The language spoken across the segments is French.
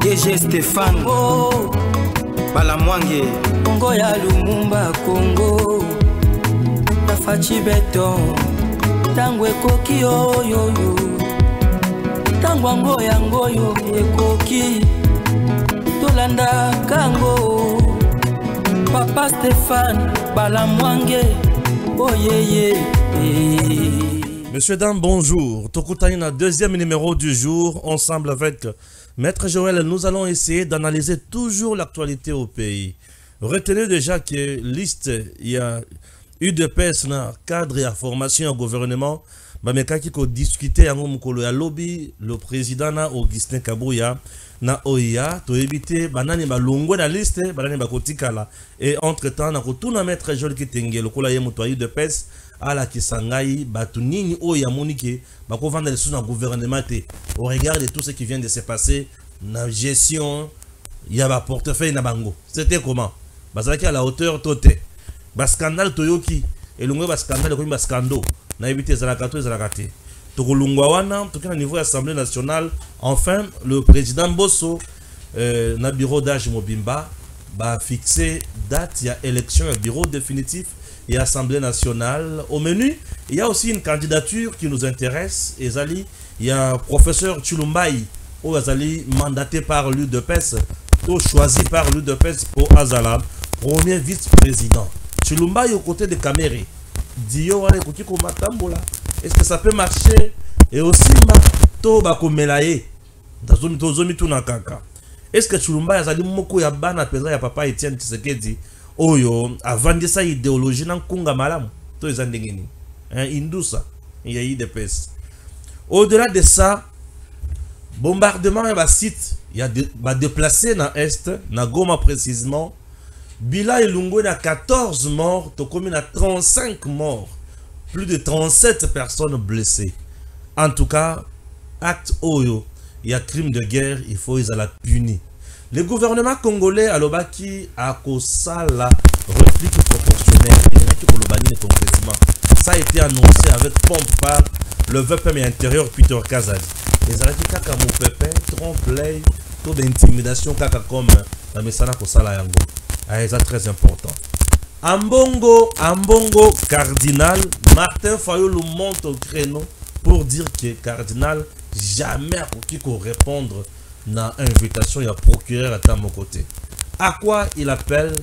DG Stéphane oh. Balamwange Congo ya Lumumba Congo Tafachi Beton Tangwe koki yo Tangwango yango yo ekoki Tolanda kango Papa Stéphane Balamwange oh Monsieur Dame, bonjour. Tokutani, deuxième numéro du jour, ensemble avec Maître Joël, nous allons essayer d'analyser toujours l'actualité au pays. Retenez déjà que liste, il y a UDPS, cadre et formation au gouvernement, mais qui a discuté avec le lobby, le président Augustin Kabouya, na OIA, to éviter banani ba longo na liste, banani ba kotikala. Et entre-temps, na kotuna Maître Joël qui tenge le kola yemu to UDPS, à la Kisangai, Batunini, Oya Monike, Bako vendre les sous dans le gouvernement. Au regard de tout ce qui vient de se passer, la gestion, il y a un portefeuille na bango. C'était comment? Bazaki à la hauteur toté. Bas scandale Toyoki, et l'ongwe bas scandale, comme bas scando. Na évité Zalakato et Zalakate. Tokolungwawana, tout cas au niveau de l'Assemblée nationale, enfin, le président Bosso, na bureau d'âge Mobimba, va fixer date, il y a élection, un bureau définitif. Et Assemblée nationale. Au menu, il y a aussi une candidature qui nous intéresse. Et Zali, il y a professeur Chulumbaï, ou Azali, mandaté par l'UDPS, ou choisi par l'UDPS pour Azala, premier vice-président. Chulumbaï aux côtés de Kamere. Dio, est-ce que ça peut marcher? Et aussi, est-ce que Chulumbaï Azali Moko Yabana Pesa ya papa Etienne Tshisekedi? Oyo avant de ça idéologie nan kunga malamu to ezandengeni indusa il y a eu des pèses. Au-delà de ça, bombardement ba site il y a ba déplacé na est na Goma précisément Bila Ilungo na 14 morts to comme na 35 morts, plus de 37 personnes blessées. En tout cas, acte oyo, il y a crime de guerre, il faut ils la punir. Le gouvernement congolais à l'Obaki a la réplique proportionnelle. Ça a été annoncé avec pompe par le VPM intérieur Peter Kazadi. Les arrêtés kaka mon pépin, trompe-l'œil, taux d'intimidation kaka comme la messana kosala yango. C'est très important. Ambongo cardinal, Martin Fayulu monte au créneau pour dire que cardinal jamais qui peut répondre na invitation, il y a procureur à mon côté. À quoi il appelle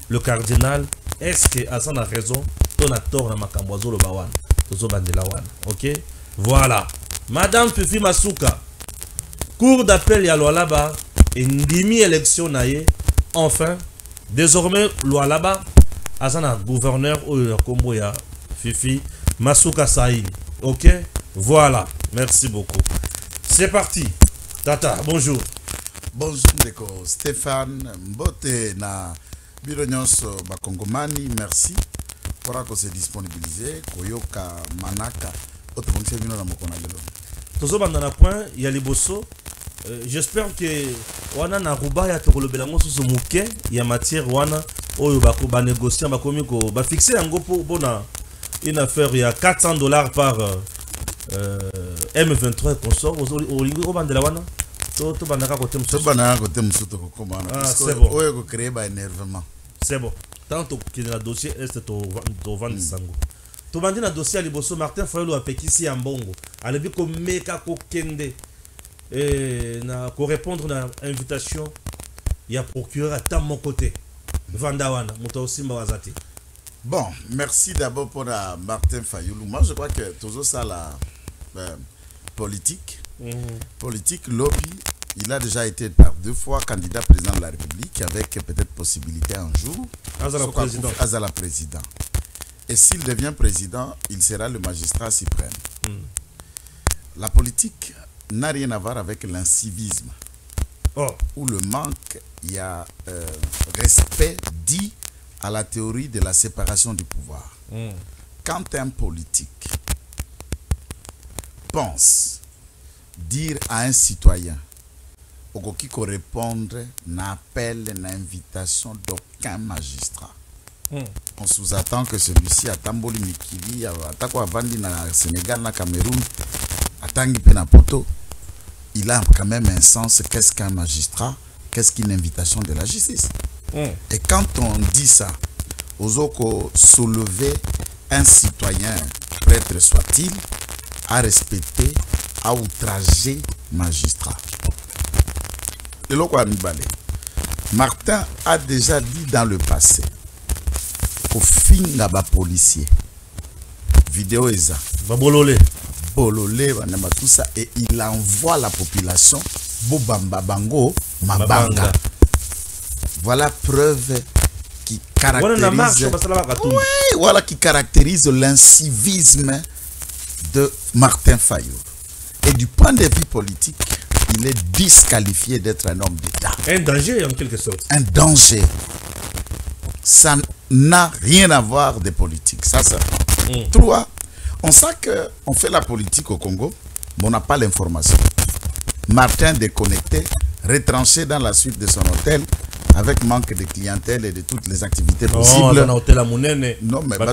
le cardinal? Est-ce que Hassan a raison? On a tort dans Makambozo le Bawan. Ok? Voilà. Madame Fifi Masuka, cour d'appel ya Loalaba, une demi-élection naïe. Enfin, désormais Loalaba, Hassan a gouverneur ou le combo ya Fifi Masuka Saïd. Ok? Voilà. Merci beaucoup. C'est parti. Tata, bonjour. Bonjour, Ndeko. Stéphane, Mbote na Bironyos Bakongomani, merci pour se disponibiliser. Koyoka Manaka, autre fonction vino na mokona lelo. Tozo bandana point, il y a les bosso. J'espère que wana na ruba ya tokolobela ngo susu muke ya matière wana oyo bako ba négocier ba komi ko ba fixer yango pour bona une affaire il y a $400 par M23 consort au lingo bandela wana to bandaka côté musu to bandaka côté musu to komana c'est bon oyo ko créer ba énervement c'est bon tant que le dossier est to vendre sango to bandi na dossier liboso Martin Fayulu apekisi ya mbongo alebi ko meka ko kende na ko répondre na invitation il y a procureur à mon côté Vandawana moto aussi mbawazati. Bon, merci d'abord pour Martin Fayulu. Moi, je crois que toujours ça, la politique, politique, lobby, il a déjà été par 2 fois candidat président de la République, avec peut-être possibilité un jour à la président. Et s'il devient président, il sera le magistrat suprême. La politique n'a rien à voir avec l'incivisme, ou le manque, il y a respect dit à la théorie de la séparation du pouvoir. Quand un politique pense dire à un citoyen qui peut répondre n'appel, n'invitation d'aucun magistrat, on sous-attend que celui-ci a Tamboli Mikili, a Vandi na Sénégal, na Cameroun, a Tangi Penapoto, il a quand même un sens. Qu'est-ce qu'un magistrat? Qu'est-ce qu'une invitation de la justice? Et quand on dit ça, Ozoko soulever un citoyen, prêtre soit-il, à respecter, à outrager magistrat. Et là, Martin a déjà dit dans le passé qu'au fin d'aba policier, vidéo est ça, Bololé, tout ça, et il envoie la population Bobamba Bango Mabanga. Voilà preuve qui caractérise, oui, voilà qui caractérise l'incivisme de Martin Fayulu. Et du point de vue politique, il est disqualifié d'être un homme d'État. Un danger en quelque sorte. Un danger. Ça n'a rien à voir de politique. Ça. Trois, on sait qu'on fait la politique au Congo, mais on n'a pas l'information. Martin déconnecté, retranché dans la suite de son hôtel, avec manque de clientèle et de toutes les activités possibles. Non, mais pas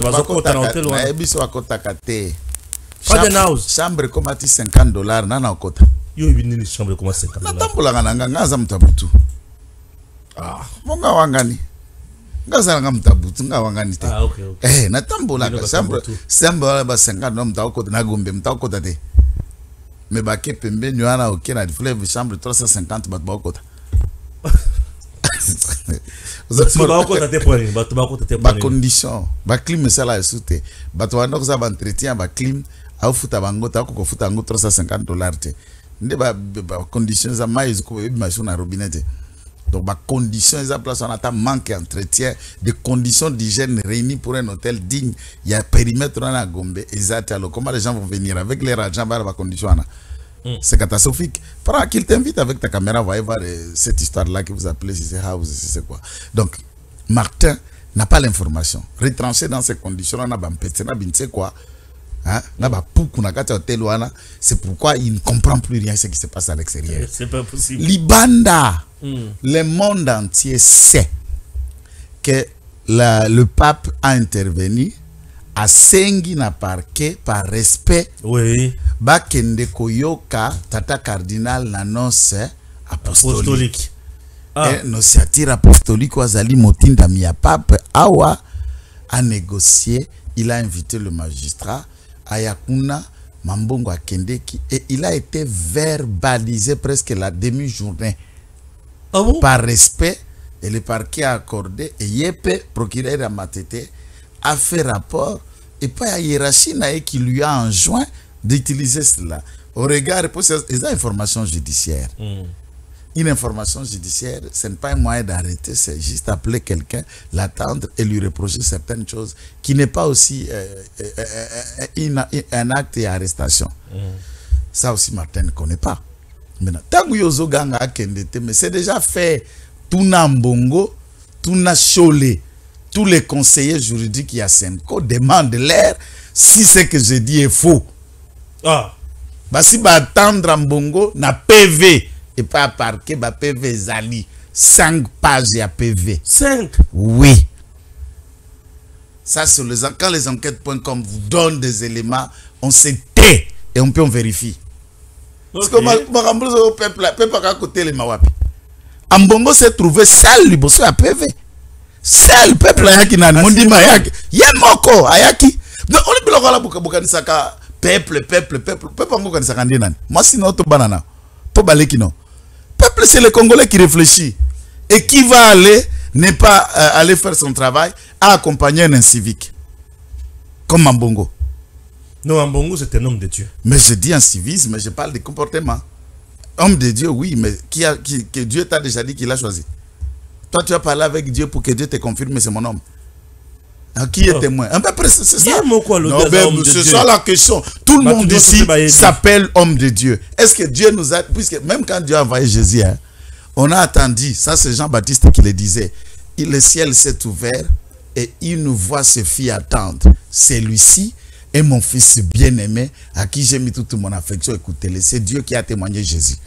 de naus. Chambre comme à $50, nana okota. Yo ibini chambre comme $50. Natambola ngana ngaza mtabutu. Ah, monga wangani. Ngaza ngana mtabutu nga wangani te. Ah, okay. Natambola ka chambre ba $50 mtaokota na gombe mtaokota te. Me bake pembe nyana okena di fleuve chambre 350 bat baokota. Ba condition, ba clim sala esute. Ba to ando za ba entretien ba clim. Au futa bango ta ko futa ngo $350 te. Nde ba conditions za mais ko be machine na robinet. Donc ba conditions za place on attend manque entretien, des conditions d'hygiène réunies pour un hôtel digne. Il y a périmètre na Gombe exact. Alors comment les gens vont venir avec les argent ba conditions na. C'est catastrophique. Prends qu'il t'invite avec ta caméra, va voir cette histoire là que vous appelez si c'est house, si c'est quoi. Donc Martin n'a pas l'information. Retranché dans ces conditions là, c'est quoi? Hein? C'est pourquoi il ne comprend plus rien ce qui se passe à l'extérieur. C'est pas possible. Libanda, le monde entier sait que le pape a intervenu à Sengi na parquet par respect. Oui. Bakende koyoka tata cardinal l'annonce apostolique. Et nociature apostolique wazali motinda mia pape awa a négocié. Il a invité le magistrat Ayakuna Mambongo Akendeki et il a été verbalisé presque la demi-journée. Ah bon? Par respect, et le parquet a accordé et Yepe, procureur à Matete, a fait rapport et pas Yerachina qui lui a enjoint d'utiliser cela. Au regard des informations judiciaires. Une information judiciaire, ce n'est pas un moyen d'arrêter, c'est juste appeler quelqu'un, l'attendre et lui reprocher certaines choses qui n'est pas aussi un acte et arrestation. Ça aussi, Martin ne connaît pas. Maintenant, mais c'est déjà fait. Tuna Mbongo, Tuna Chole, tous les conseillers juridiques à Senko demandent l'air si ce que je dis est faux. Ah. Bah si bah attendre Mbongo na PV. Et pas parquet, bah PV Zali. 5 pages à PV. 5? Oui. Ça, sur les quand les enquêtes.com vous donnent des éléments, on se tait et on peut en vérifier. Parce que le peuple à côté les Mawapi. Ambongo s'est trouvé seul, lui, bossé à PV. Seul, peuple ayaki nan, mondi mayaki. Yemoko, ayaki. Donc, on est bloqué là pour que saka peuple, on va saka nan. Moi, sinon, to banana. To balekino. Peuple, c'est le Congolais qui réfléchit. Et qui va aller, n'est pas aller faire son travail, à accompagner un civique. Comme Ambongo. Non, Ambongo, c'est un homme de Dieu. Mais je dis un civisme, mais je parle de comportement. Homme de Dieu, oui, mais que Dieu t'a déjà dit qu'il a choisi. Toi, tu as parlé avec Dieu pour que Dieu te confirme, c'est mon homme. Qui est témoin? Un peu près, c'est ça. C'est ça la question. Tout le monde ici s'appelle homme de Dieu. Est-ce que Dieu nous a... Puisque même quand Dieu a envoyé Jésus, hein, on a attendu, ça c'est Jean-Baptiste qui le disait, le ciel s'est ouvert et il nous voit se fit attendre. Celui-ci est mon fils bien-aimé à qui j'ai mis toute mon affection. Écoutez-le, c'est Dieu qui a témoigné Jésus.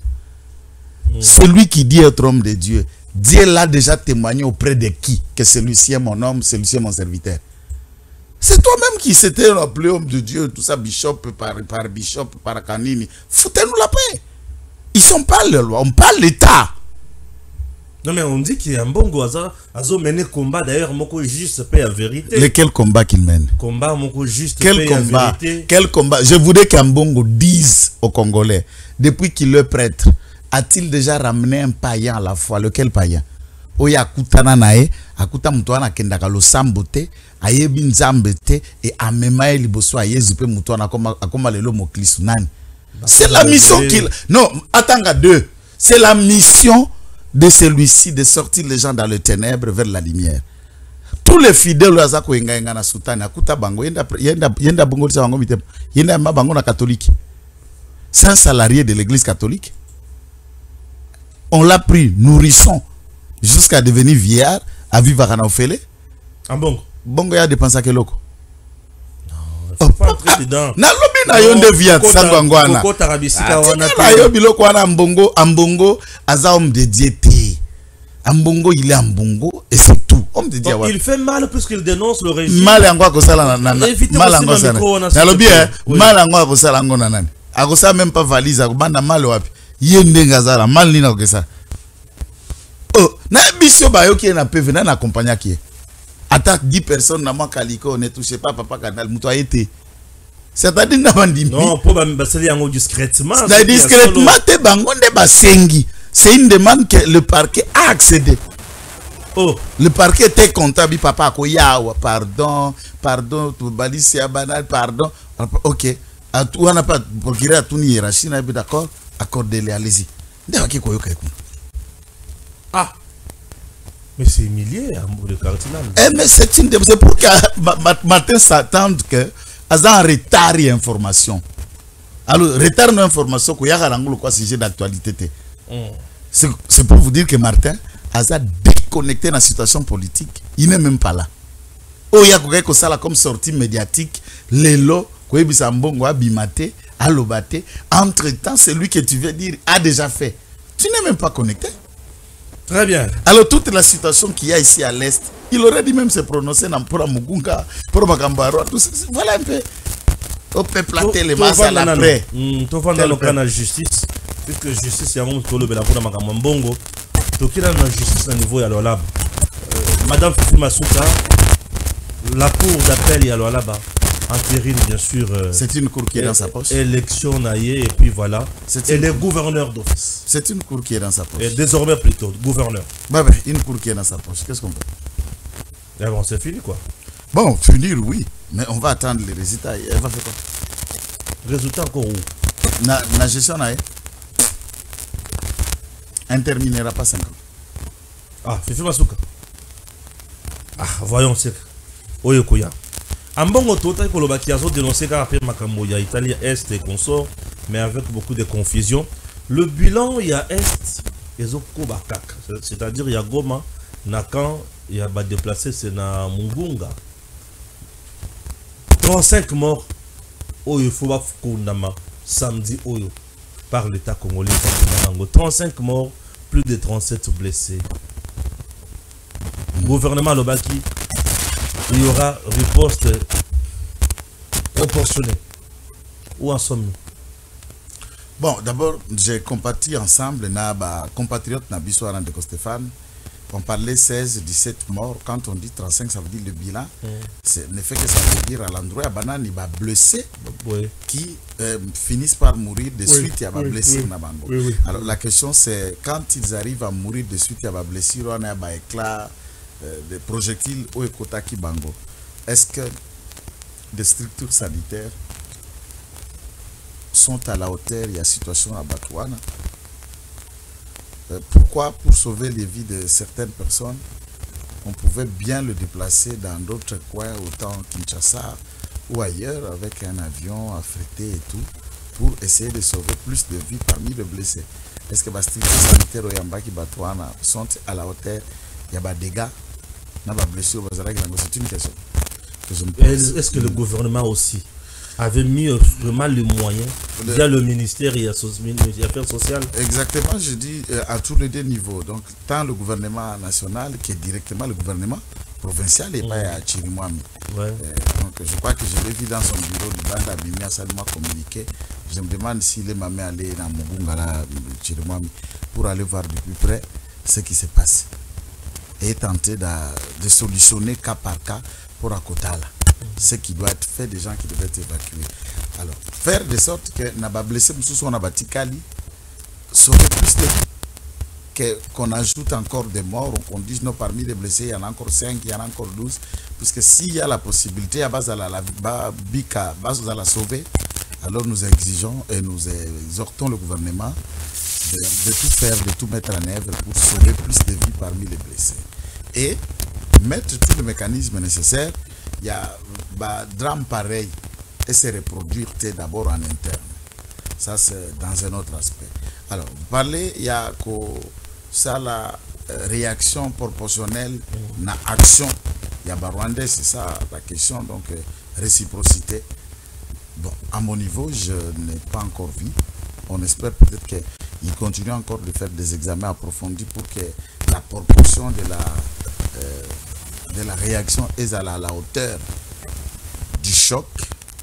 Celui qui dit être homme de Dieu, Dieu l'a déjà témoigné auprès de qui? Que celui-ci est mon homme, celui-ci est mon serviteur. C'est toi-même qui s'était appelé homme de Dieu, tout ça, bishop par bishop, par canini. Foutez-nous la paix. Ils sont pas le loi, on parle l'État. Non mais on dit qu'il y a un bon goza, azo mené combat d'ailleurs moko juste paye la vérité. Lequel combat qu'il mène? Combat moko juste quel paye combat? La vérité. Quel combat? Je voudrais qu'Ambongo dise aux Congolais, depuis qu'il est prêtre, a-t-il déjà ramené un païen à la fois? Lequel païen? Oya kutana nae, akuta mutwana kendaka lo sambote, ayebi nzambete et amemae liboso ayezupe mutwana akoma lelo moklisu nani. C'est la mission qu'il... Non, attends à deux. C'est la mission de celui-ci de sortir les gens dans le ténèbres vers la lumière. Tous les fidèles azako enga na sultana akuta bango yenda bongo tsa bango mitem. Yenda ma bango na catholique. C'est un salarié de l'église catholique. On l'a pris, nourrisson, jusqu'à devenir vieillard, à vivre à Ofele. Ah bon? Bongo ya dépense quel loco? Non, pas entrer dedans. Na lobi na yonde viat sangwangwana. Koko tarabisika wana na yo biloko wana ambongo aza homme de diété. Ambongo il est ambongo et c'est tout. Homme de diété. Il fait mal puisqu'il dénonce le régime. Mal angwa ko sala na mal angwa sala. Na lobi mal angwa ko sala ngona nani. Akosa même pas valise akobanda mal wapi. Yende ngazala mal nina okesa. Oh, na biso ba yo ki na PV na accompagner qui. Attaque 10 personnes na moi caliko ne touche pas papa canal muto a été. C'est-à-dire na bandimi. Non, pour baseli yango discrètement. C'est discrètement te bango nde basengi. C'est une demande que le parquet a accédé. Oh, le parquet était comptable papa ko yawa pardon tu balisi ya banal pardon. OK. À tout on n'a pas procuré à tout ni hiérarchie na d'accord, accordez-les allez-y. Nde ki koyoka eku. Ah. Mais c'est humilié, amour de cardinal. Mais c'est pour que Martin s'attende que Aza en retard et information. Alors, retard et information, qu'il y a un sujet d'actualité. C'est pour vous dire que Martin Aza déconnecté dans la situation politique. Il n'est même pas là. Oh, il y a quelque chose comme sortie médiatique. Lelo, Mbongo abimate, alobate. Entre-temps, celui que tu veux dire a déjà fait. Tu n'es même pas connecté. Très bien. Alors toute la situation qu'il y a ici à l'Est, il aurait dû même se prononcer dans pour Mugunga, pour Magambaro, tout ça. Voilà un peu. On peut plater les masses à l'après. Tu vas dans le cas de la justice, puisque justice, il y a un peu de la pour Magambongo. Donc il y a la justice à niveau, il y a le lab. Madame Fifi Masuka, la cour d'appel, il y a le là-bas. Entérine, bien sûr. C'est une cour qui est dans sa poche. Élection naïe, et puis voilà. Et les gouverneurs d'office. C'est une cour qui est dans sa poche. Et désormais plutôt, gouverneur. Bah, une cour qui est dans sa poche. Qu'est-ce qu'on fait? Et bon, c'est fini quoi. Bon, finir, oui. Mais on va attendre les résultats. Elle va faire quoi? Résultat encore où? La gestion naïe. Elle ne terminera pas 5 ans. Ah, Fifi Masuka. Ah, voyons, c'est. Oyokoya. Ambongo total pour le bakiazo dénoncé car après Makambo, il y a Italie Est et consort, mais avec beaucoup de confusion. Le bilan, il y a Est et Zokobakak, c'est-à-dire il y a Goma, Nakan, il y a déplacé, c'est na Mungunga. 35 morts, Oyo Foba Fukundama, samedi Oyo, par l'État congolais. 35 morts, plus de 37 blessés. Gouvernement Lobaki. Il y aura riposte proportionnée. Où en sommes-nous? Bon, d'abord, j'ai compati ensemble, na compatriote Nabiso Arandeko Stéphane. On parlait 16, 17 morts. Quand on dit 35, ça veut dire le bilan. C'est ne fait que ça veut dire à l'endroit, il va blessés qui finissent par mourir de suite, il y a blessés. Alors la question c'est, quand ils arrivent à mourir de suite, il y a blessés, on a un éclat. Des projectiles au Ekotaki Bango. Est-ce que des structures sanitaires sont à la hauteur de la situation à Batouana? Pourquoi, pour sauver les vies de certaines personnes, on pouvait bien le déplacer dans d'autres coins, autant Kinshasa ou ailleurs, avec un avion affrété et tout, pour essayer de sauver plus de vies parmi les blessés? Est-ce que les structures sanitaires au Yambaki Batouana sont à la hauteur? Il y a des dégâts? C'est une question que je me pose. Est-ce que le gouvernement aussi avait mis vraiment les moyens via le ministère et les affaires sociales? Exactement, je dis à tous les deux niveaux. Donc, tant le gouvernement national qui est directement le gouvernement, provincial et pas à Chirimwami. Donc je crois que je l'ai vu dans son bureau de Banda Bimia, ça m'a communiqué. Je me demande s'il est mamé allé dans Mugungala Chirimwami pour aller voir de plus près ce qui se passe et tenter de solutionner cas par cas pour Akotala ce qui doit être fait des gens qui devaient être évacués. Alors faire de sorte que Naba blessé Moussou Nabatikali sauver plus de qu'on ajoute encore des morts, qu'on dise non, parmi les blessés, il y en a encore 5, il y en a encore 12, puisque s'il y a la possibilité, à base de la sauver, alors nous exigeons et nous exhortons le gouvernement de tout faire, de tout mettre en œuvre pour sauver plus de vies parmi les blessés. Et mettre tout le mécanisme nécessaire, il y a un drame pareil et se reproduire d'abord en interne. Ça, c'est dans un autre aspect. Alors, vous parlez, il y a ça, la réaction proportionnelle, na action. Il y a Rwandais, c'est ça la question, donc réciprocité. Bon, à mon niveau, je n'ai pas encore vu. On espère peut-être qu'il continue encore de faire des examens approfondis pour que la proportion de la réaction est à la hauteur du choc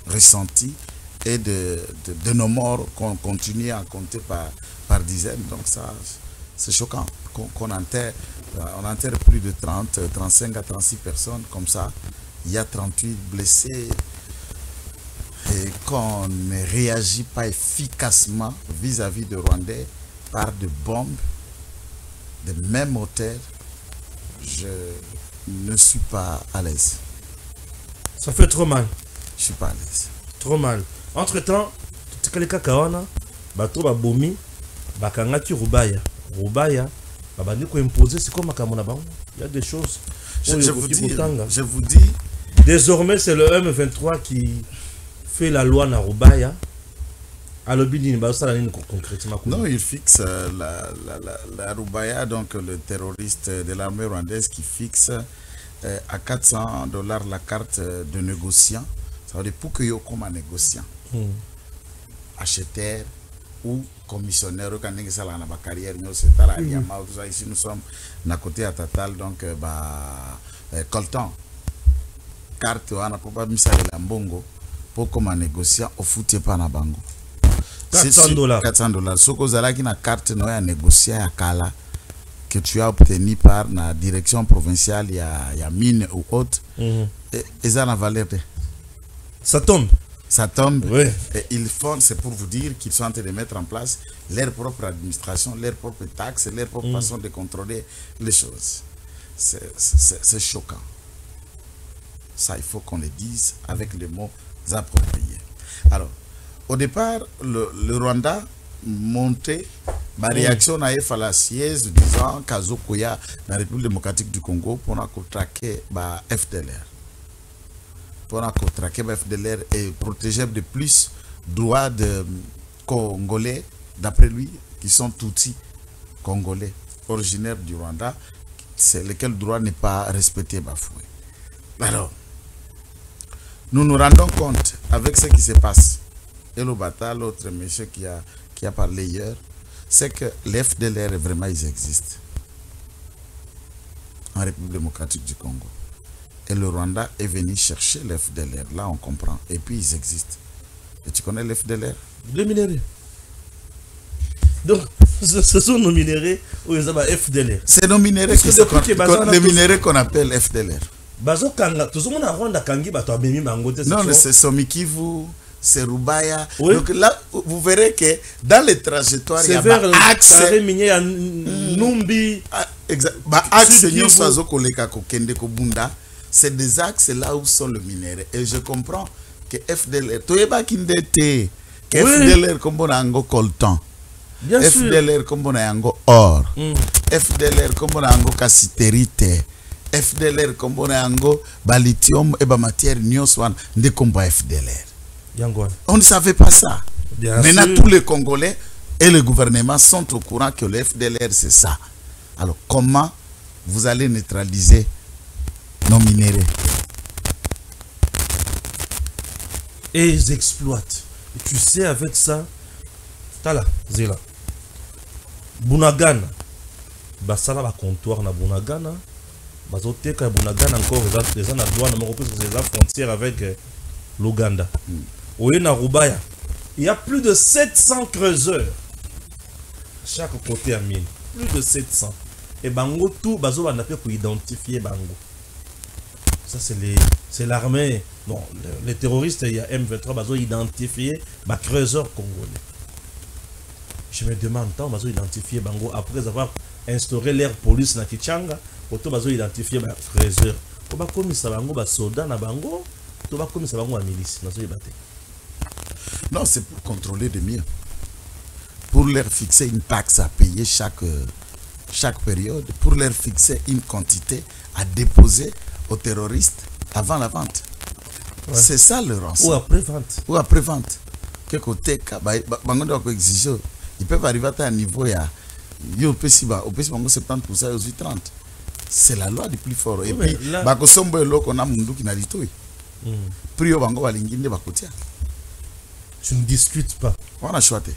ressenti et de nos morts qu'on continue à compter par dizaines. Donc ça, c'est choquant qu'on enterre. On enterre plus de 35 à 36 personnes comme ça. Il y a 38 blessés. Et qu'on ne réagit pas efficacement vis-à-vis de Rwandais par de bombes de même hauteur, je ne suis pas à l'aise. Ça fait trop mal. Je suis pas à l'aise. Trop mal. Entre-temps, tout les kakawana, bato ba bomi, bakangaki Rubaya. Rubaya, babandi ko imposer, c'est comme akamona bango. Il y a des choses. Je vous dis. Désormais, c'est le M23 qui fait la loi na Rubaya. Non, il fixe la Rubaya, donc le terroriste de l'armée rwandaise qui fixe à $400 la carte de négociant. Ça veut dire pour que yo comme un négociant, acheteur ou commissionnaire, quand on a la carrière, ici nous sommes à côté à Tatal, donc coltan carte on a probablement ça la mbongo pour comme un négociant au foot pas na bango. $400. $400. Ce que vous avez une carte négociée à Kala que tu as obtenu par la direction provinciale, il y a mine ou autre, et ça n'a valeur. Ça tombe. Ça tombe. Oui. Et ils font, c'est pour vous dire qu'ils sont en train de mettre en place leur propre administration, leur propre taxe, leur propre façon de contrôler les choses. C'est choquant. Ça, il faut qu'on le dise avec les mots appropriés. Alors, au départ, le Rwanda montait ma réaction à fallacieuse disant qu'Azokoya, la République démocratique du Congo, pour traquer FDLR. Pour traquer FDLR et protéger de plus droits de Congolais, d'après lui, qui sont Tutsis Congolais, originaires du Rwanda, c'est lequel droit n'est pas respecté, bafoué. Alors, nous nous rendons compte avec ce qui se passe. Et le Bata, l'autre monsieur qui a parlé hier, c'est que les FDLR, vraiment, ils existent en République démocratique du Congo. Et le Rwanda est venu chercher les FDLR. Là, on comprend. Et puis, ils existent. Et tu connais les FDLR? Les minéraux. Donc, ce sont nos minéraux ou ils ont FDLR. C'est nos minéraux les minéraux qu'on appelle FDLR. Non, mais c'est Somikivu. C'est Rubaya. Oui. Donc là, vous verrez que dans les trajectoires, il y a un axe. C'est des axes là où sont le minerai. Et je comprends que FDLR, FDLR comme on a un coltan, FDLR comme on a un or, FDLR comme on a un cassiterite, FDLR comme on a un lithium et matière nyoswan de combat FDLR. On ne savait pas ça. Maintenant, tous les Congolais et le gouvernement sont au courant que le FDLR, c'est ça. Alors, comment vous allez neutraliser nos minéraux? Et ils exploitent. Et tu sais, avec ça, Tala, Zela, Bunagana, Basala va comptoir na Bunagana, bazoteka Bunagana encore les gens na douane moko parce que c'est frontière avec l'Ouganda. Oye na Rubaya, il y a plus de 700 creuseurs chaque côté à mine, plus de 700. Et bango tout bazo on a fait pour identifier bango. Ça c'est l'armée. Non, les terroristes, il y a M23 bazo identifier ba creuseurs congolais. Je me demande tant bazo identifier bango après avoir instauré l'ère police na Kichanga, auto bazo identifier ba creuseurs. Ko ba komisa bango ba soldat na bango, to ba komisa bango ba milice na zo yebate. Non, c'est pour contrôler de mieux. Pour leur fixer une taxe à payer chaque période, pour leur fixer une quantité à déposer aux terroristes avant la vente. Ouais. C'est ça le rançon. Ou après-vente. Ou après-vente. Ils peuvent arriver à un niveau, il y a 70% aux 30. C'est la loi du plus fort. Et puis, je ne discute pas. On a choisi.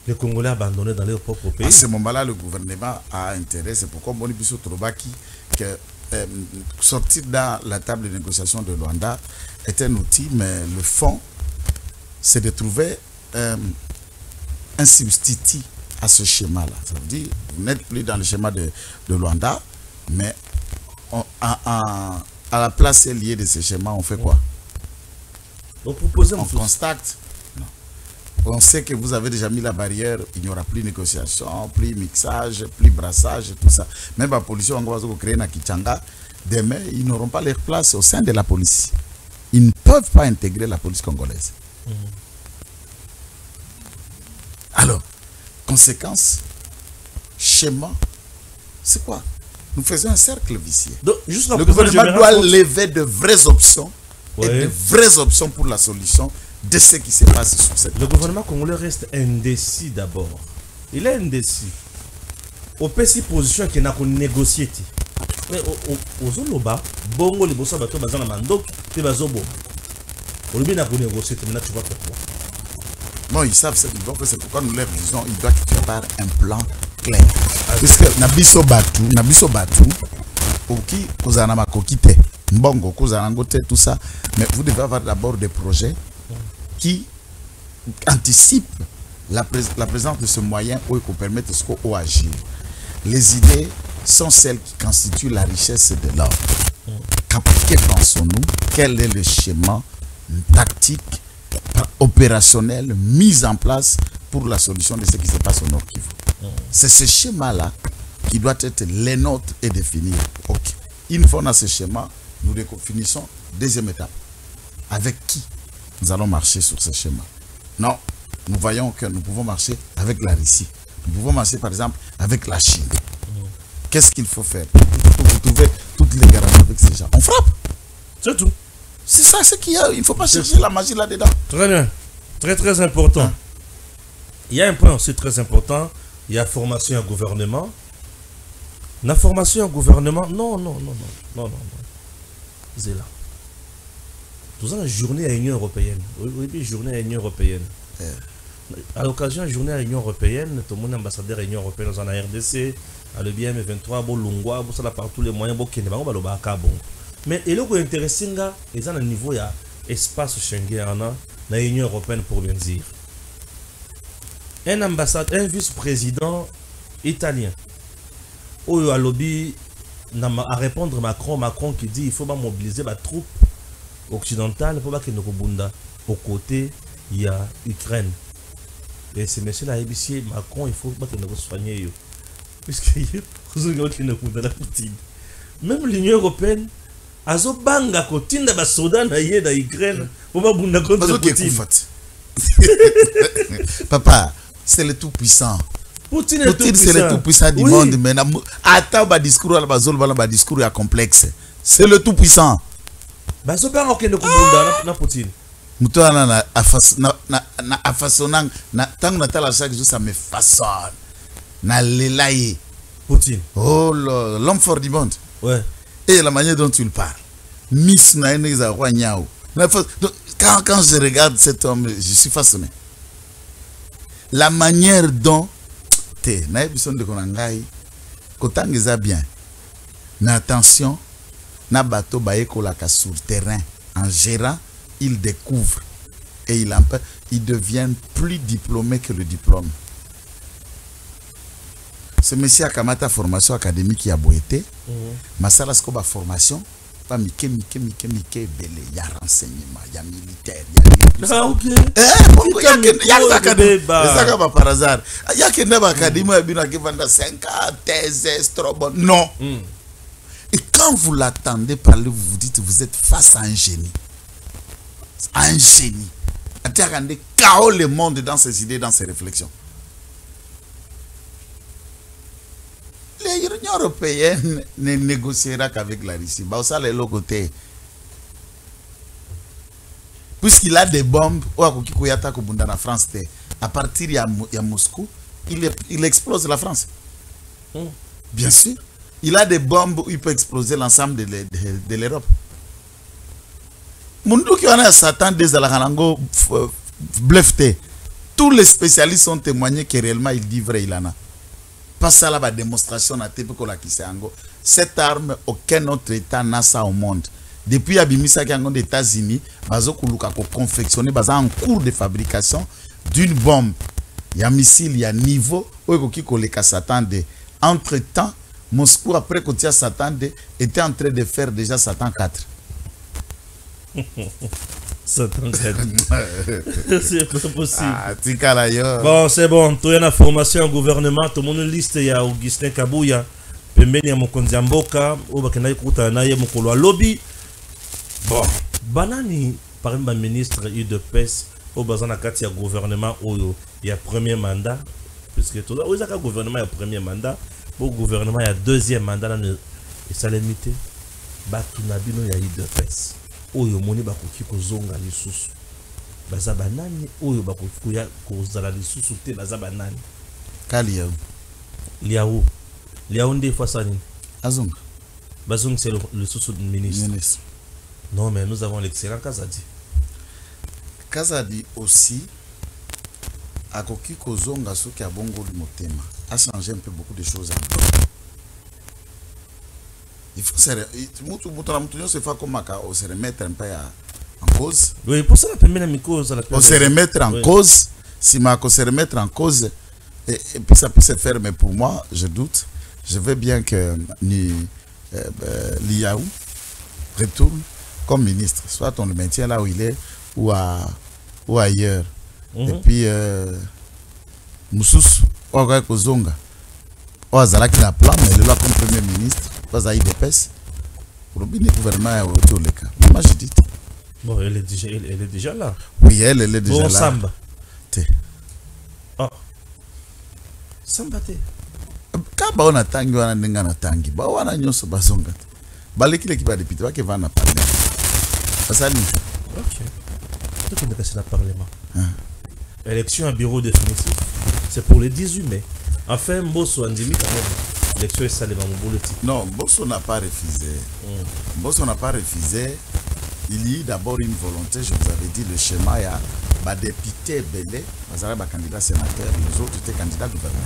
Les Congolais abandonnés dans leur propre pays. À ce moment-là, le gouvernement a intérêt. C'est pourquoi Boni Bissot Trobaki, que sortir dans la table de négociation de Luanda est un outil, mais le fond, c'est de trouver un substitut à ce schéma-là. Ça veut dire, vous n'êtes plus dans le schéma de Luanda, mais à la place liée de ce schéma, on fait quoi? On constate. On sait que vous avez déjà mis la barrière, il n'y aura plus de négociation, plus mixage, plus brassage, tout ça. Même la police, on va créer na Kichanga. Demain, ils n'auront pas leur place au sein de la police. Ils ne peuvent pas intégrer la police congolaise. Alors, conséquence, schéma, c'est quoi? Nous faisons un cercle vicieux. Donc, le gouvernement doit lever de vraies options et de vraies options pour la solution de ce qui se passe sur cette. Le gouvernement congolais reste indécis d'abord. Il est indécis. Au PC position qu'il n'a qu'à négocier. Aux Zoloba, Bongo, les bossons bateaux, bazan mandok, t'es bazobo. Au lieu n'a qu'à négocier, maintenant tu vois pourquoi. Non, ils savent, c'est pourquoi nous leur disons, il doit préparer un plan clair. Puisque Nabiso Batu, Oki, Kozanama Kokite, Mbongo, Kozanangote, tout ça, mais vous devez avoir d'abord des projets qui anticipe la présence de ce moyen où il peut permettre ce qu'on agir. Les idées sont celles qui constituent la richesse de l'or. Que pensons-nous? Quel est le schéma tactique, opérationnel, mis en place pour la solution de ce qui se passe au Nord Kivu? C'est ce schéma-là qui doit être les nôtres et définir. Okay. Une fois dans ce schéma, nous définissons deuxième étape. Avec qui nous allons marcher sur ce schéma? Non, nous voyons que nous pouvons marcher avec la Russie. Nous pouvons marcher par exemple avec la Chine. Qu'est-ce qu'il faut faire pour trouver toutes les garanties avec ces gens? On frappe. C'est tout. C'est ça ce qu'il y a. Il ne faut pas chercher la magie là-dedans. Très bien. Très très important. Il y a un point aussi très important. Il y a formation et gouvernement. La formation et gouvernement, non. C'est là. Tout ça, la journée à l'Union européenne. Oui, journée à l'Union européenne. À l'occasion de la journée à l'Union européenne, tout le monde est ambassadeur de l'Union européenne dans la RDC, à l'EBM23, Bolungwa, ça par tous les moyens, mais il est intéressant, ils ont un niveau de l'espace Schengen dans l'Union européenne pour bien dire. Un ambassadeur, un vice-président italien, où il a lobby à répondre Macron qui dit qu'il faut mobiliser les troupes occidentales pour que nous bunda au côté il y a Ukraine. Et c'est monsieur là Macron, il faut que nous soignions. Puisque même l'Union européenne a banga kotinda ba soda na ye da Ukraine pour pas bunda contre Poutine. Papa, c'est le tout puissant. Poutine c'est le tout puissant du monde, mais attends ba discours à ba discours est complexe. C'est le tout puissant. Ba so banga okende ko bunda na Poutine. Mutana na afasonang na tangu na tala chaque jour ça me façonne. Na lelaye Poutine. Oh l'homme fort du monde. Ouais. Et la manière dont tu le parles. Miss na eneza roi nyao. Quand je regarde cet homme, je suis façonné. La manière dont te na besoin de konangai kotangeza bien. Mais attention, na bateau baekolaka sur terrain. En gérant, il découvre et il devient plus diplômé que le diplôme. Ce monsieur a kamata formation académique qui a boité. Masala skoba formation. Pas mike belé. Il y a renseignement, il y a militaire, il y a... Ah, ok. Il y a l'académie. C'est ça va par hasard. Il y a une académie qui vend 5 ans, thèse, strobon. Non. Et quand vous l'attendez parler, vous vous dites, vous êtes face à un génie. Un génie. Regardez, chaos le monde dans ses idées, dans ses réflexions. L'Union européenne ne négociera qu'avec la Russie. Ça, c'est l'autre côté. Puisqu'il a des bombes, en France, à partir de Moscou, il explose la France. Bien sûr. Il a des bombes où il peut exploser l'ensemble de l'Europe. Tous les spécialistes ont témoigné que réellement il dit vrai, il en a. Pas ça la démonstration à cette arme, aucun autre État n'a ça au monde. Depuis Abimisa qui est aux États-Unis, ils ont confectionné en cours de fabrication d'une bombe. Il y a un missile, il y a un niveau où il s'attendait. Entre-temps, Moscou, après que s'attendait, était en train de faire déjà Satan 4. Satan 4. C'est pas possible. Bon, c'est bon. Tu as une formation au gouvernement. Tout le monde liste. Il y a Augustin Kabouya. Pembeni ya Mokonzi Mboka. Obakena ikuta na ye mokolo wa lobby. Bon. Banani, par exemple, ministre UDPS. Obazana kati ya gouvernement oyo. Il y a premier mandat. Puisque tout là, où est-ce que le gouvernement a premier mandat? Au gouvernement, il y a deuxième mandat. Et ça limité. Batunabino, il y a UDPS. Oyo moni bakoki kozonga lisusu baza banani oyo bakoki kozala lisusu te baza banani kali liaou nde face nini azonga bazonga c'est le sous ministre. Non mais nous avons l'excellent Kazadi aussi akoki kozonga soki abongo motema a changé un peu beaucoup de choses. Il faut se remettre un peu en cause. Oui, pour ça, la cause. On se remettre en cause. Si Marco se remettre en cause, et puis ça peut se faire, mais pour moi, je doute. Je veux bien que Liaou retourne comme ministre. Soit on le maintient là où il est, ou ailleurs. Et puis, Moussous, Ouaga Kozonga, Ouazala qui a plan, mais il est là comme premier ministre. Pas à IDPS. Pour le gouvernement, moi je dis. Bon, elle est déjà là. Oui, elle est déjà là. Samba. Oh. Samba te. Quand on a tangi, on a tangi. On a nyonso bazonga. Baleki l'équipe de député qui va na parler. Ça lui. Ok. Tout est passé dans le Parlement. Élection à bureau définitif. C'est pour le 18 mai. Enfin, Mbosso Andimi quand même. L'élection est salée dans mon boulot. Non, Mbosso n'a pas refusé. Mbosso n'a pas refusé. Il y a d'abord une volonté, je vous avais dit, le schéma, il y a des députés belés, des candidats sénateurs, les autres étaient candidats gouverneurs.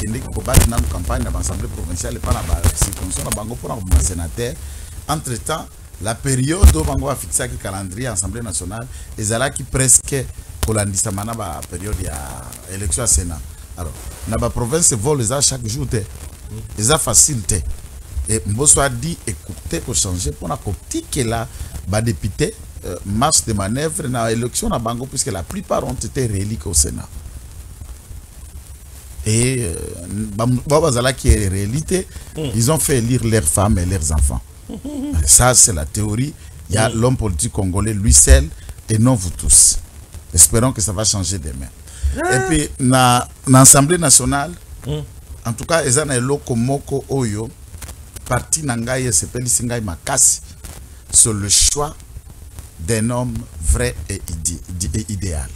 Il y a une campagne dans l'Assemblée provinciale et pas dans la circonscription pour un sénateur. Entre-temps, la période où on a fixé le calendrier à l'Assemblée nationale, ils ont presque la période de l'élection à Sénat. Alors, dans la province, ils volent chaque jour. Ils ont facilité. Et Mbosso a dit, écoutez, pour changer, pour la que là, les députés marche de manœuvre dans l'élection à Bango, puisque la plupart ont été réélus au Sénat. Et qui est réalité, ils ont fait élire leurs femmes et leurs enfants. Ça, c'est la théorie. Il y a l'homme politique congolais, lui seul, et non vous tous. Espérons que ça va changer demain. Et puis, dans l'Assemblée nationale, en tout cas, ils ont un lokomoko oyo. Parti Nangaye s'appelle Singaï Makassi sur le choix d'un homme vrai et idéal.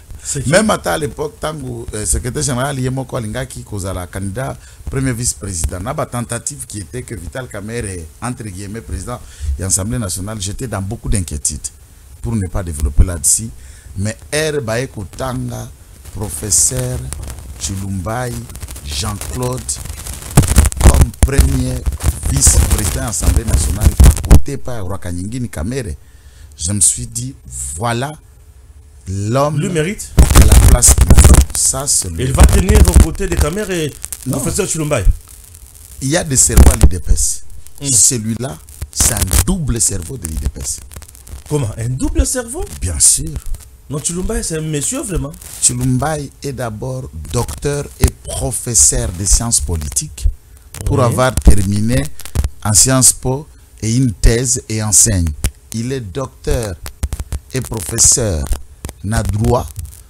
Même à l'époque, tant que le secrétaire général Yemoko Alingaki Kozala candidat premier vice-président, n'a pas tentative qui était que Vital Kamerhe est entre guillemets président de l'Assemblée nationale. J'étais dans beaucoup d'inquiétudes pour ne pas développer là-dessus. Mais Bae Kotanga, professeur Chilumbaï, Jean-Claude, comme premier vice-président de l'Assemblée nationale, côté par Rwakanyingini Kamere, je me suis dit, voilà l'homme lui mérite à la place qu'il faut. Ça, il va tenir aux côtés des caméras et professeur Chilumbaï. Il y a des cerveaux à l'IDPS. Celui-là, c'est un double cerveau de l'IDPS. Comment? Un double cerveau? Bien sûr. Non, Chilumbaï, c'est un monsieur vraiment. Chilumbaï est d'abord docteur et professeur de sciences politiques pour avoir terminé en Sciences Po et une thèse et enseigne. Il est docteur et professeur en droit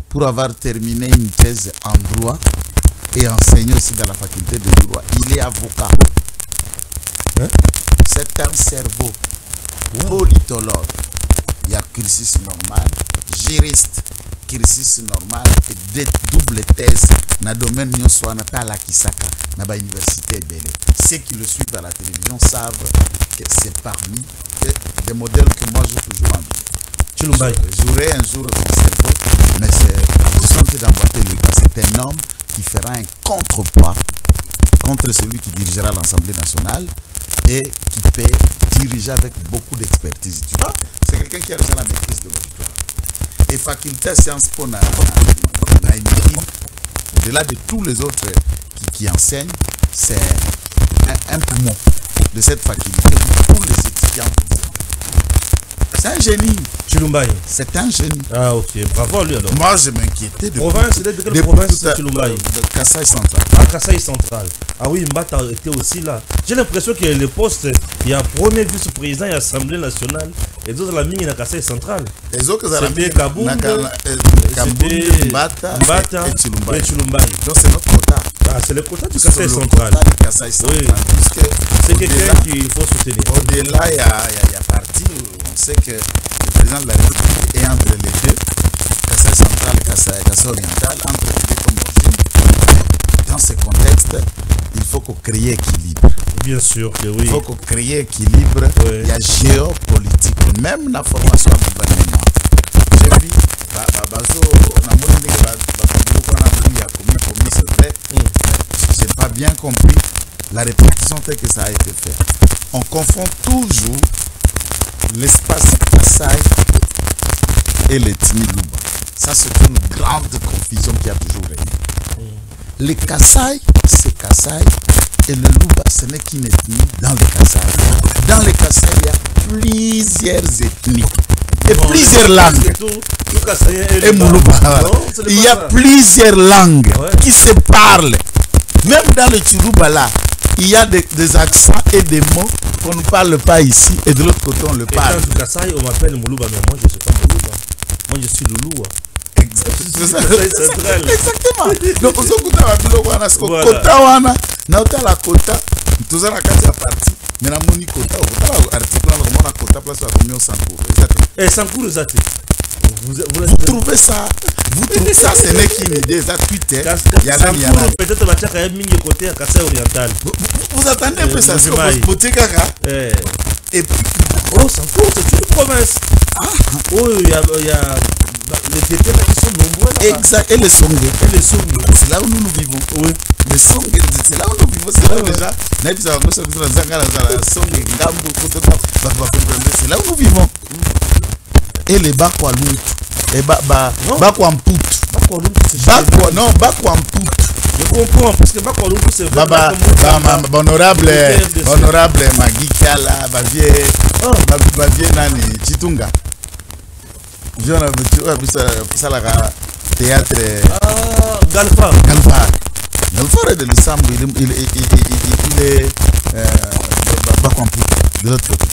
pour avoir terminé une thèse en droit et enseigné aussi dans la faculté de droit. Il est avocat. Hein? C'est un cerveau politologue. Il y a cursus normal, juriste, cursus normal et des doubles thèses dans le domaine de la Kisaka, dans l'université Bélé. Ceux qui le suivent à la télévision savent que c'est parmi des modèles que moi j'ai toujours envie. J'aurai un jour le cerveau, mais je sens que d'emboîter le pas. C'est un homme qui fera un contrepoids contre celui qui dirigera l'Assemblée nationale et qui peut diriger avec beaucoup d'expertise. Tu vois, c'est quelqu'un qui a déjà la maîtrise de l'auditoire. Et faculté Sciences Po au-delà de tous les autres qui enseignent, c'est un poumon de cette faculté pour tous les étudiants. C'est un génie. Chilumbaï. C'est un génie. Ah ok, bravo à lui alors. Moi je m'inquiétais de province, c'est de quelle province Chilumbaï? De Kasaï Central. Ah, Kasaï Central. Ah oui, Mbata était aussi là. J'ai l'impression que le poste, il y a un premier vice-président de l'Assemblée nationale et d'autres la mine à Kasaï Central. Les autres c'était Kabound, Mbata et Chilumbaï. Donc c'est notre quota. Ah, c'est le quota du Kasaï Central. Oui. C'est quelqu'un qu'il faut soutenir. Au-delà, il y a parti. On sait que le président de la République est entre les deux, Kasaï Central et Kasaï Oriental, entre les deux comme origine. Dans ce contexte, il faut qu'on crée équilibre. Bien sûr que oui. Il faut qu'on crée équilibre. Il y a géopolitique, même la formation du gouvernement. J'ai vu, je n'ai pas bien compris la répartition telle que ça a été fait. On confond toujours l'espace Kasaï et l'ethnie Luba. Ça, c'est une grande confusion qui a toujours régné. Les Kasaï, c'est Kasaï, et le Luba, ce n'est qu'une ethnie dans les Kasaï. Dans les Kasaï, il y a plusieurs ethnies et plusieurs langues. Et Moulouba, il y a plusieurs langues qui se parlent. Même dans le Chiluba là, il y a des accents et des mots qu'on ne parle pas ici et de l'autre côté on le parle. Et dans le Kasaï, on m'appelle Moulouba, mais moi je ne suis pas Moulouba. Moi je suis Loulou. Exactement. Donc on se coûte à la Kota wana, na la Kota, tous en a quatre parties. Mais la moni Kota, article on a Kota place à combien au Sankour. Et Sankour les athées. Vous trouvez ça? Vous trouvez ça? Ce n'est qu'une idée, ça Twitter. Peut-être que tu as mis côté à Kasaï Oriental. Vous attendez un peu ça? Et puis, oh, Sankour, c'est une province. Oh, il y a les tétés qui sont nombreux là. Exact, et les Songé. C'est là où nous vivons. Oui. Les Songé, c'est là où nous vivons. C'est là où déjà. C'est là où nous vivons. Et les Bakwalut. Et Bakwamput. Non, Bakwamput. Je comprends, parce que Bakwalut, c'est honorable Magui Kiala, Bavier Nani, Chitunga. Je ça la théâtre. Galfar. Galfar est de l'Issambo, il est Bakwamput, de l'autre côté.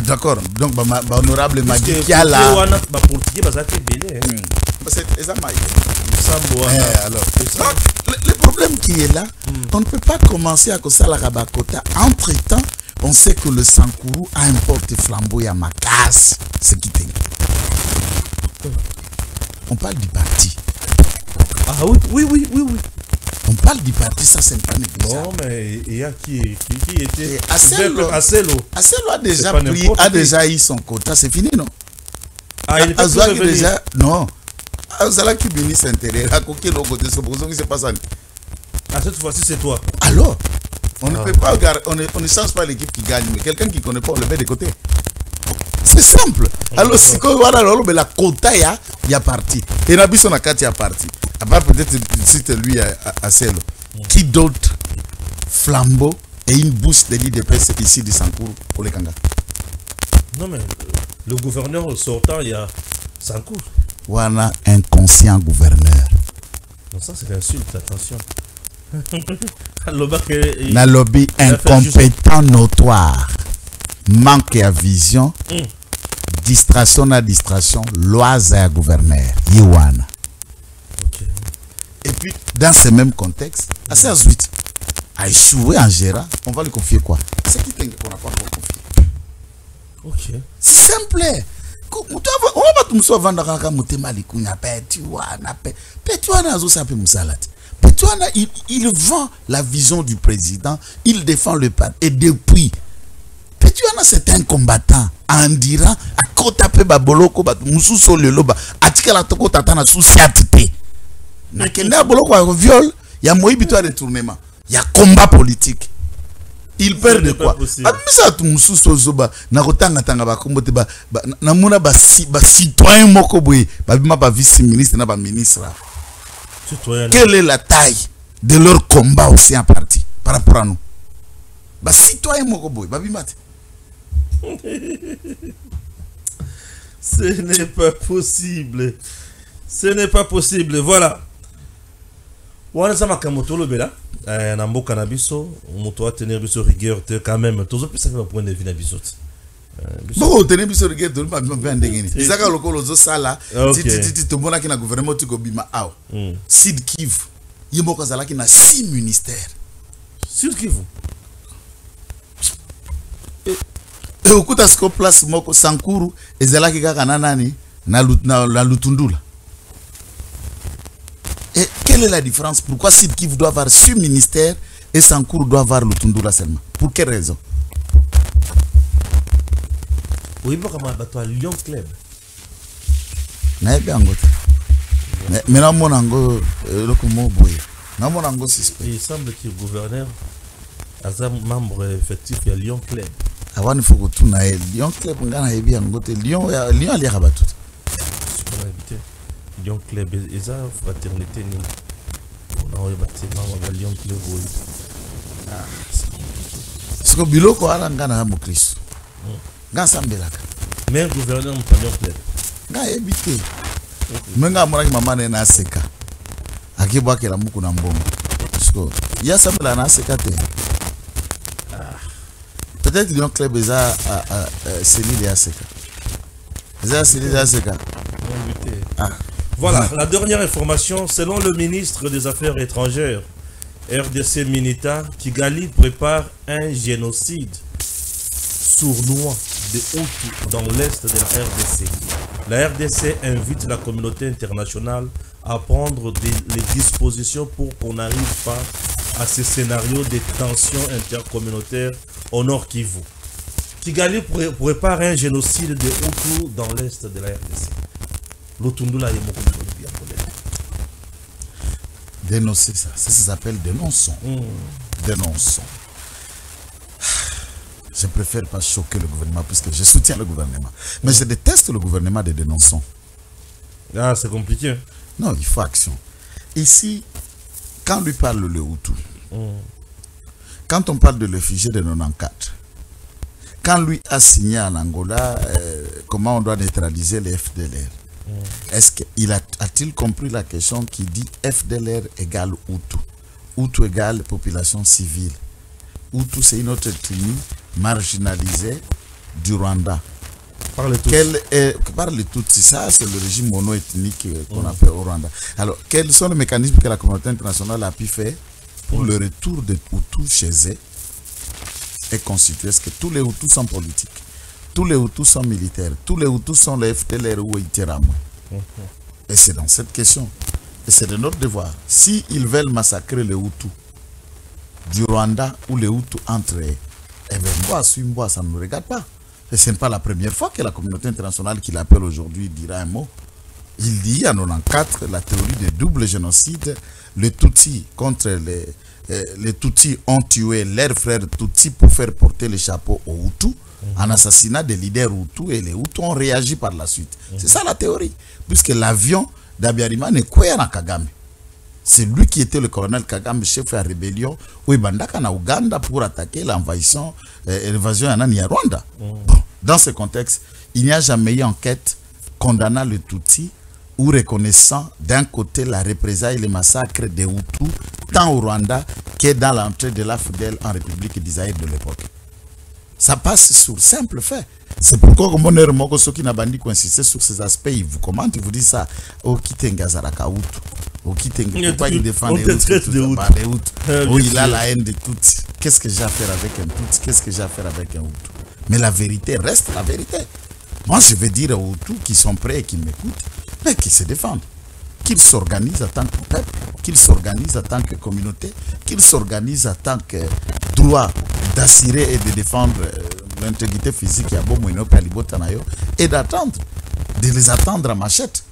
D'accord, donc honorable Magui Kiala. Le problème qui est là, on ne peut pas commencer à causer la Rabakota. Entre-temps, on sait que le Sankourou a un porte-flambeau à Makas. C'est qui t'est. On parle du parti. Ah oui. On parle du parti, ça c'est pas négligeable. Non, mais il y a qui était. Acelo a déjà eu son quota, c'est fini, non? Ah, il est pas déjà. Non. Azala qui bénit s'intéresse. À côté de l'autre côté, c'est pour ça qu'il se passe. Ah, cette fois-ci, c'est toi. Alors, On ne peut pas on ne change pas l'équipe qui gagne, mais quelqu'un qui ne connaît pas, on le met de côté. C'est simple. Alors, si la quota y a parti. Et Nabi son akati a parti. À part peut-être c'était lui à Celo. Qui d'autre flambeau et une bouche de l'IDP ici de Sankourou pour les Kanga? Non, mais le gouverneur sortant, il y a Sankourou. Voilà, inconscient gouverneur. Non, ça c'est l'insulte, attention. Na lobby incompétent notoire. Manque à vision. Distraction à distraction. Loise à gouverneur. Yiwana. Okay. Et puis, dans ce même contexte, à 16-8, a échoué en gérant, on va lui confier quoi? C'est qui qu'on n'a pas encore confié. Ok. C'est simple. On va tout se vendre quand il vend la vision du président, il défend le parti. Et depuis, c'est un combattant. Andira, à côté de Baboloko, Moussou Sololoba, Atikala Toko Tatana sous Siatite. Nakenda Boloko viol, il y a moyen de retournement. Il y a combat politique. Il perd de quoi? Abisa tu Moussou Sozoba, Nakotanga Tanga Bakombote, Namuna citoyen Mokoboy, Babima vice-ministre, Naba ministre. Quelle est la taille de leur combat aussi en partie par rapport à nous? Citoyen Mokoboy, Babima. Ce n'est pas possible. Ce n'est pas possible. Voilà. Wana sama kamotolo bela. Na mboka na biso, moto a tenir biso rigueur quand même. Tozo pisa ka point de vue na biso. Bon, tenir biso rigueur de pas bien ndengeni. Isaka lokolo zo sala, titi to mona ki na gouvernement tu ko bima aw. Sid Kivu. Yimbo kazala ki na 6 ministères. Sid Kivu. Et au coup d'asco place moko Sankourou ezalaki kaka nani na Lutundula. Et quelle est la différence? Pourquoi Sid Kivu doit avoir 6 ministères et Sankourou doit avoir Lutundula seulement? Pour quelle raison? Oui, mais comment bateau à Lyon Club? Mais bien mais là mon ango le comment boy. Na mon ango suspect. Il semble que le gouverneur a membre effectif de Lyon Club. Avant il faut que tout na Lyon Club ngana yebi angote Lyon ali rabattu. Lyon Club eza fraternité ni. On a bâti membre de Lyon Club. Ce que biloko ala ngana mo Christ. Ngana sambelaka. Mais gouverneur de Lyon Club. Nga ebité. Menga mona ki mama na aseka. Akibwa kela muku na mbongo. Parce que ya sambela na aseka te. Peut-être Lyon Club est à Céline et Aseka. Voilà, la dernière information, selon le ministre des Affaires étrangères, RDC Minita, Kigali prépare un génocide sournois de Hutus dans l'est de la RDC. La RDC invite la communauté internationale à prendre les dispositions pour qu'on n'arrive pas à ce scénario de tensions intercommunautaires au nord Kivu. Kigali prépare un génocide de Hutus dans l'est de la RDC. Lutundula est bien. Dénoncer ça, ça s'appelle dénonçons. Dénonçons. Je préfère pas choquer le gouvernement puisque je soutiens le gouvernement. Mais je déteste le gouvernement des dénonçons. Ah, c'est compliqué. Non, il faut action. Ici, quand on lui parle le Hutu, quand on parle de réfugiés de 94, quand lui a signé en Angola comment on doit neutraliser les FDLR, est-ce qu'il a-t-il compris la question qui dit FDLR égale Hutu? Hutu égale population civile. Hutu, c'est une autre ethnie marginalisée du Rwanda. Par les Tutsis, ça c'est le régime mono-ethnique qu'on appelle au Rwanda. Alors, quels sont les mécanismes que la communauté internationale a pu faire pour le retour des Hutus chez eux et constituer? Est-ce que tous les Hutus sont politiques? Tous les Hutus sont militaires? Tous les Hutus sont les FDLR ou Iteram? Et c'est dans cette question. Et c'est de notre devoir. S'ils veulent massacrer les Hutus du Rwanda ou les Hutus entre eux, eh bien, ça ne nous regarde pas. Et ce n'est pas la première fois que la communauté internationale qui l'appelle aujourd'hui dira un mot. Il dit en 94 la théorie du double génocide, les Tutsis contre les Tutsis ont tué leurs frères Tutsis pour faire porter le chapeau aux Hutus, en assassinat des leaders Hutus, et les Hutus ont réagi par la suite. C'est ça la théorie, puisque l'avion d'Abiyarimana est Kweyana Kagame. C'est lui qui était le colonel Kagame, chef de la rébellion, où il en Ouganda pour attaquer l'invasion en Rwanda. Bon, dans ce contexte, il n'y a jamais eu enquête condamnant le Tutsi ou reconnaissant d'un côté la représailles et le massacre des Hutus, tant au Rwanda que dans l'entrée de la FDL en République d'Israël de l'époque. Ça passe sur simple fait. C'est pourquoi, comme on est remonté, ceux qui n'ont pas insisté sur ces aspects, ils vous commentent, ils vous disent ça. Oh, qui t'engazaraka Hutu. Oh, qui t'engazaraka Hutu. Il défend les Hutus. Oh, il a la haine de toutes. Qu'est-ce que j'ai à faire avec un Tutsi? Qu'est-ce que j'ai à faire avec un Hutu? Mais la vérité reste la vérité. Moi, je vais dire aux Hutus qui sont prêts et qui m'écoutent, mais qui se défendent. Qu'ils s'organisent en tant que peuple, qu'ils s'organisent en tant que communauté, qu'ils s'organisent en tant que droit d'assurer et de défendre l'intégrité physique et d'attendre, de les attendre à machette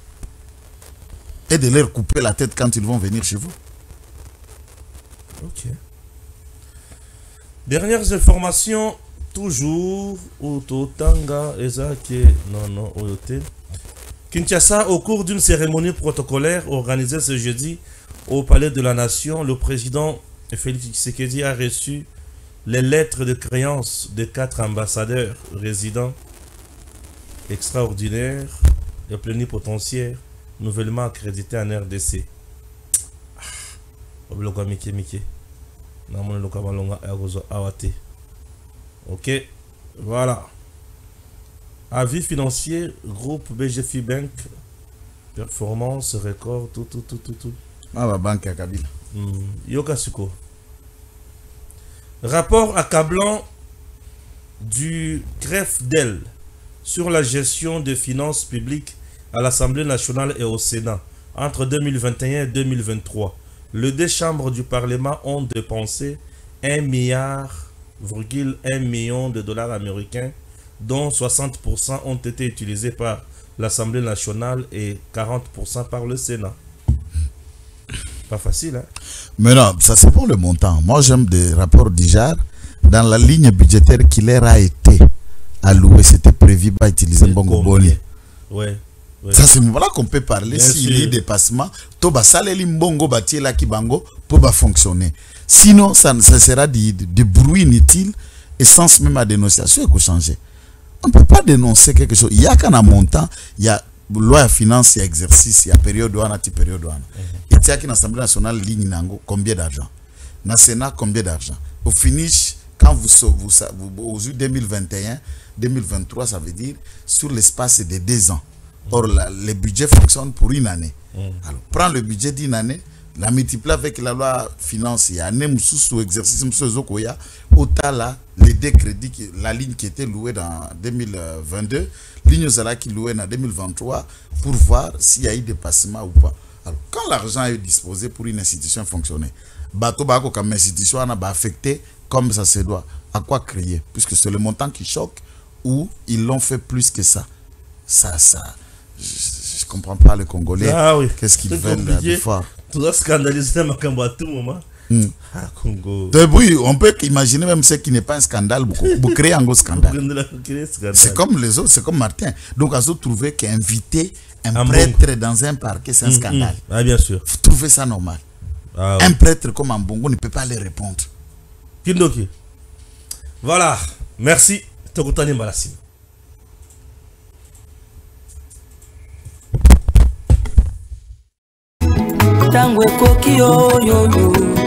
et de leur couper la tête quand ils vont venir chez vous. Ok. Dernières informations, toujours au Totanga, Ezake, non, Oyote. Kinshasa, au cours d'une cérémonie protocolaire organisée ce jeudi au Palais de la Nation, le président Félix Tshisekedi a reçu les lettres de créance de 4 ambassadeurs résidents extraordinaires et plénipotentiaires nouvellement accrédités en RDC. Ok, voilà. Avis financier, groupe BGFI Bank, performance, record, tout. Ah, la banque à Kabila. Yokasuko. Rapport accablant du CREFDEL sur la gestion des finances publiques à l'Assemblée nationale et au Sénat entre 2021 et 2023. Les deux chambres du Parlement ont dépensé 1,1 milliard de dollars américains, dont 60% ont été utilisés par l'Assemblée nationale et 40% par le Sénat. Pas facile, hein? Mais non, ça c'est pour le montant. Moi j'aime des rapports d'IJAR. Dans la ligne budgétaire qui leur a été allouée, c'était prévu pour utiliser Mbongo Boni. Ouais. Ça c'est là qu'on peut parler. S'il y a dépassement, Toba Saleli Mbongo Batiela Kibango pour fonctionner. Sinon, ça sera du bruit inutile et sans même à dénonciation qu'il faut changer. On ne peut pas dénoncer quelque chose. Il y a qu'un montant, il y a loi à finance, il y a exercice, il y a période douane, période douane. Et il y a qu'une Assemblée nationale ligne nango, combien d'argent? Dans le Sénat, combien d'argent? Au finish, quand vous aux 2021, 2023, ça veut dire sur l'espace de 2 ans. Or, le budget fonctionne pour une année. Alors, prends le budget d'une année, la multiplie avec la loi finance, il y a un exercice, les deux crédits, la ligne qui était louée dans 2022, ligne qui louée en 2023, pour voir s'il y a eu dépassement ou pas. Alors, quand l'argent est disposé pour une institution fonctionner, comme institution a affecté comme ça se doit, à quoi créer? Puisque c'est le montant qui choque ou ils l'ont fait plus que ça. Je comprends pas le Congolais. Ah oui. Qu'est-ce qu'ils veulent de fort? Tu dois scandaliser Makambo à tout moment. Congo. Oui, on peut imaginer même ce qui n'est pas un scandale, vous créez un gros scandale. C'est comme les autres, c'est comme Martin. Donc, vous trouvez qu'inviter un prêtre dans un parquet, c'est un scandale. Ah, bien sûr. Vous trouvez ça normal? Ah, oui. Un prêtre comme un bongo ne peut pas les répondre. Kindoki. Voilà. Merci. Tokutani Mbalassi. Tango koki yo yo yo